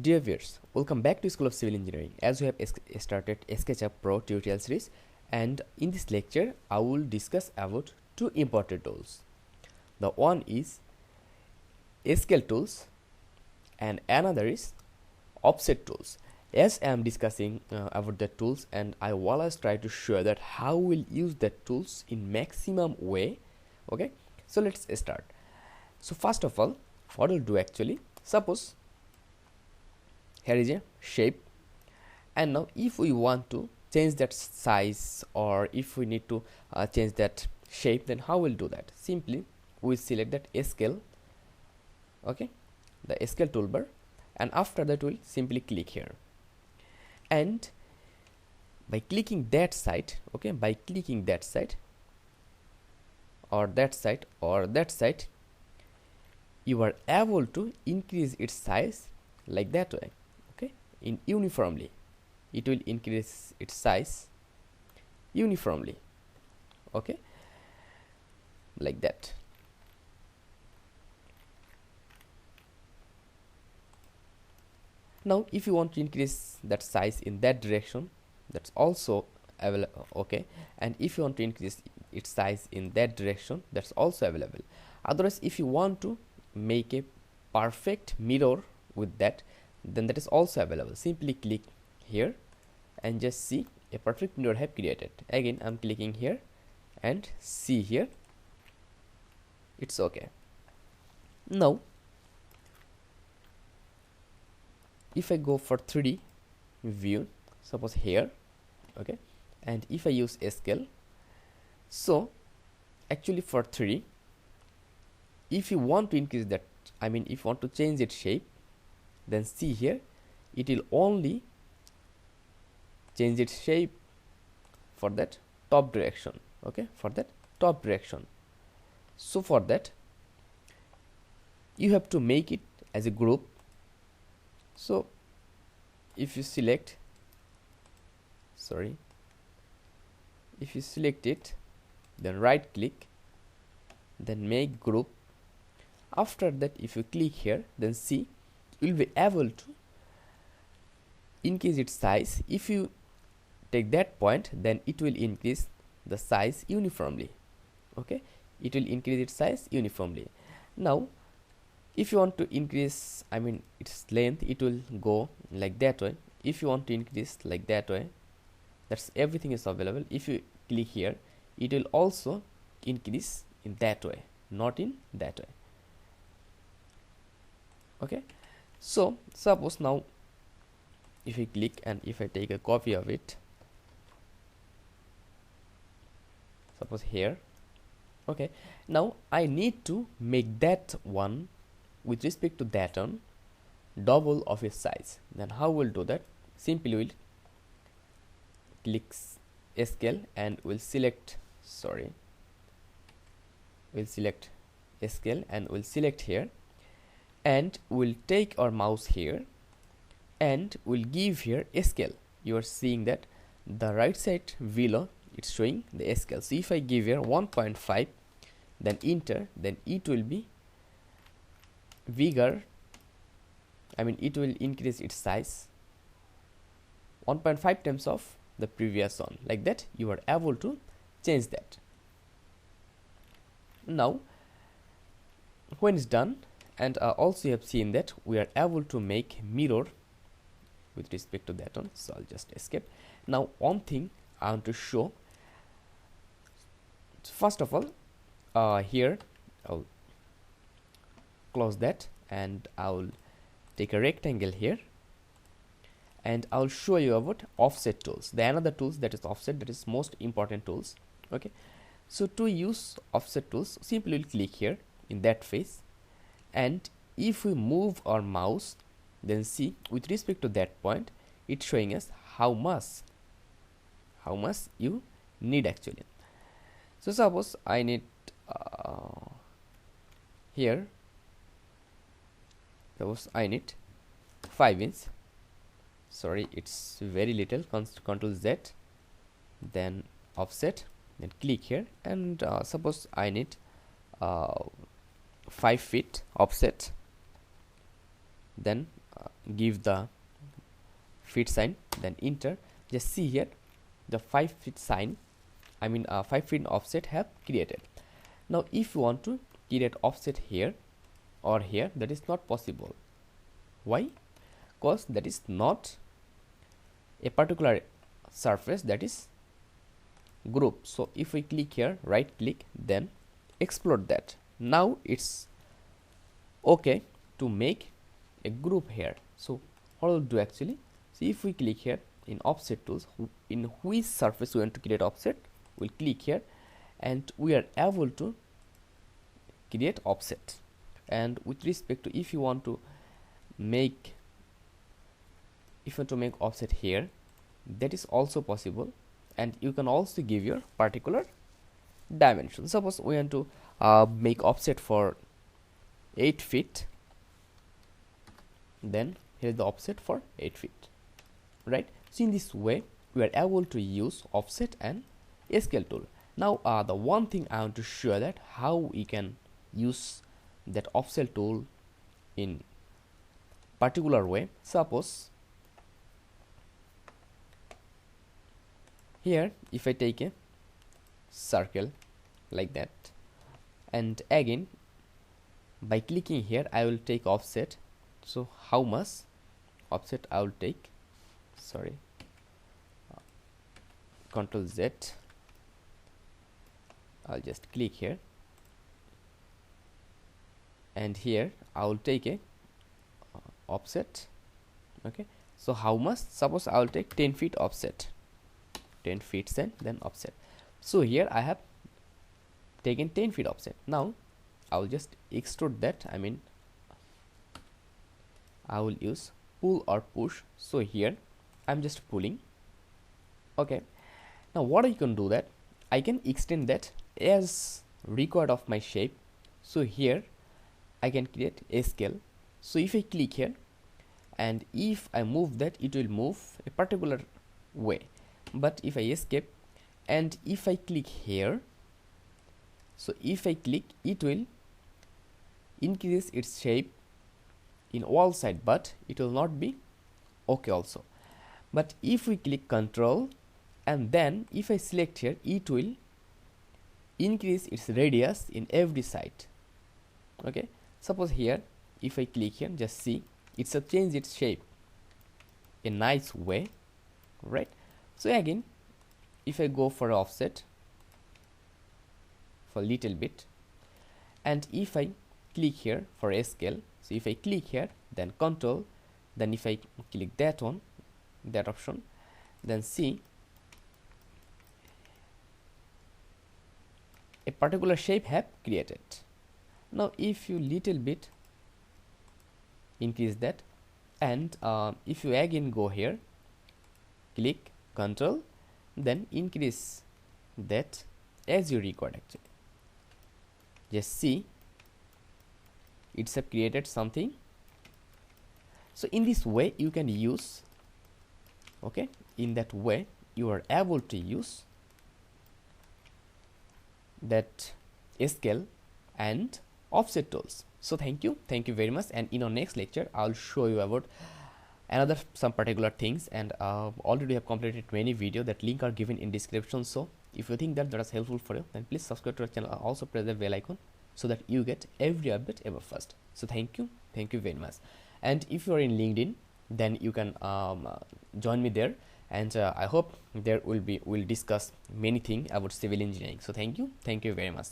Dear viewers, welcome back to School of Civil Engineering. As we have started Sketchup Pro tutorial series, and in this lecture I will discuss about two important tools. The one is scale tools and another is offset tools. As I am discussing about the tools, and I will always try to show that how we'll use the tools in maximum way. Okay, so let's start. So first of all, what we'll do actually, suppose here is a shape, and now if we want to change that size or if we need to change that shape, then how we'll do that? Simply we select that scale, okay, the scale toolbar, and after that we'll simply click here, and by clicking that side, okay, by clicking that side or that side or that side, you are able to increase its size like that way. In uniformly, it will increase its size uniformly, okay, like that. Now if you want to increase that size in that direction, that's also available, okay, and if you want to increase its size in that direction, that's also available. Otherwise, if you want to make a perfect mirror with that, then that is also available. Simply click here and just see a perfect mirror have created. Again I'm clicking here and see here, it's okay. Now if I go for 3D view, suppose here, okay, and if I use scale, so actually for 3D, if you want to increase that, I mean if you want to change its shape, then see here, it will only change its shape for that top direction, okay, for that top direction. So for that you have to make it as a group. So if you select, if you select it, then right click, then make group. After that, if you click here, then see, you will be able to increase its size. If you take that point, then it will increase the size uniformly, okay, it will increase its size uniformly. Now if you want to increase, I mean its length, it will go like that way. If you want to increase like that way, that's everything is available. If you click here, it will also increase in that way, not in that way, okay. So suppose now if I click and if I take a copy of it, suppose here, okay, now I need to make that one with respect to that one double of its size. Then how we'll do that? Simply we'll click scale and we'll select, we'll select scale and we'll select here, and we'll take our mouse here and we'll give here a scale. You are seeing that the right side below it's showing the scale. So if I give here 1.5, then enter, then it will be bigger, I mean it will increase its size 1.5 times of the previous one. Like that you are able to change that. Now when it's done, and also you have seen that we are able to make mirror with respect to that one. So I'll just escape. Now one thing I want to show, first of all, here I'll close that and I'll take a rectangle here and I'll show you about offset tools. The another tools that is offset, that is most important tools, okay. So to use offset tools, simply we'll click here in that face, and if we move our mouse, then see with respect to that point it's showing us how much you need actually. So suppose I need here, suppose I need 5 inch, it's very little, Ctrl Z, then offset, then click here, and suppose I need 5 feet offset, then give the feet sign, then enter. Just see here the 5 feet sign, 5 feet offset have created. Now if you want to create offset here or here, that is not possible. Why? Because that is not a particular surface, that is group. So if we click here, right click, then explode that. Now it's okay to make a group here. So what we'll do actually, so if we click here in offset tools, in which surface we want to create offset, we'll click here and we are able to create offset. And with respect to if you want to make offset here, that is also possible, and you can also give your particular dimension. Suppose we want to make offset for 8 feet, then here is the offset for 8 feet, right? So in this way we are able to use offset and scale tool. Now the one thing I want to show that how we can use that offset tool in particular way. Suppose here if I take a circle like that, and again by clicking here I will take offset. So how much offset I will take, Ctrl Z, I'll just click here, and here I will take a offset. Okay, so how much? Suppose I will take 10 feet offset, 10 feet and then offset. So here I have taken 10 feet offset. Now I will just extrude that, I will use pull or push. So here I'm just pulling. Okay, now what I can do that I can extend that as required of my shape. So here I can create a scale. So if I click here and if I move that, it will move a particular way. But if I escape and if I click here, so if I click, it will increase its shape in all side, but it will not be okay also. But if we click Control and then if I select here, it will increase its radius in every side. Okay, suppose here if I click here, just see it's a change its shape a nice way, right? So again if I go for offset for little bit, and if I click here for a scale, so if I click here then Control, then if I click that one, that option, then see a particular shape have created. Now if you little bit increase that, and if you again go here, click Control, then increase that as you record actually, just see it's have created something. So in this way you can use, okay, in that way you are able to use that scale and offset tools. So thank you very much, and in our next lecture I'll show you about another some particular things, and already have completed many video, that link are given in description. So if you think that is helpful for you, then please subscribe to our channel, also press the bell icon so that you get every update ever first. So thank you very much. And if you are in LinkedIn, then you can join me there, and I hope there we'll discuss many things about civil engineering. So thank you very much.